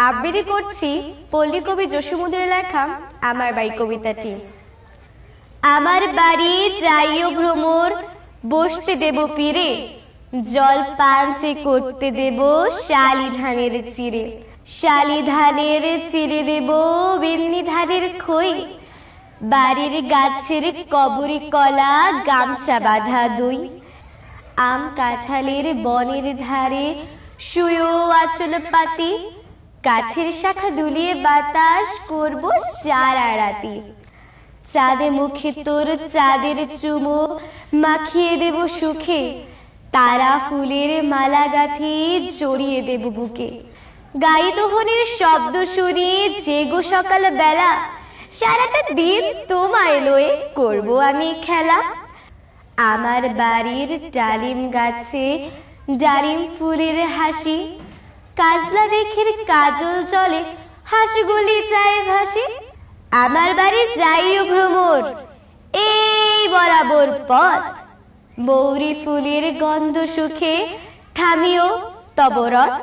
আবৃত্তি করছি পল্লী কবি জসীমউদ্দিনের লেখা আমার বাড়ি কবিতাটি। আমার বাড়ি যাইও ভ্রমর, বসতে দেব পীরে, জল পাঞ্চে করতে দেব শালি ধানের চিরে। শালি ধানের চিরে দেব বিন্নি ধানের খই, বাড়ির গাছের কবরি কলা গামছা বাঁধা দই। আম কাঁঠালের বনের ধারে শুয়েও আঁচল পাতি, গাছের শাখা দুলিয়ে বাতাস করব সারা রাতি। চাঁদে মুখে তোর চাঁদের চুমো মাখিয়ে দেব সুখে, তারা ফুলের মালা গাঁথি জড়িয়ে দেব বুকে। গাই দোহনের শব্দ শুনি জেগো সকাল বেলা, সারাটা দিন তোমায় লয়ে করব আমি খেলা। আমার বাড়ির ডালিম গাছে ডালিম ফুলের হাসি, কাজলা দেখের কাজল জলে হাঁসগুলি চায় ভাসি। আমার বাড়ি যাইও ভ্রমর, এই বরাবর পথ, বৌরি ফুলের গন্ধ সুখে থামিও তব রথ।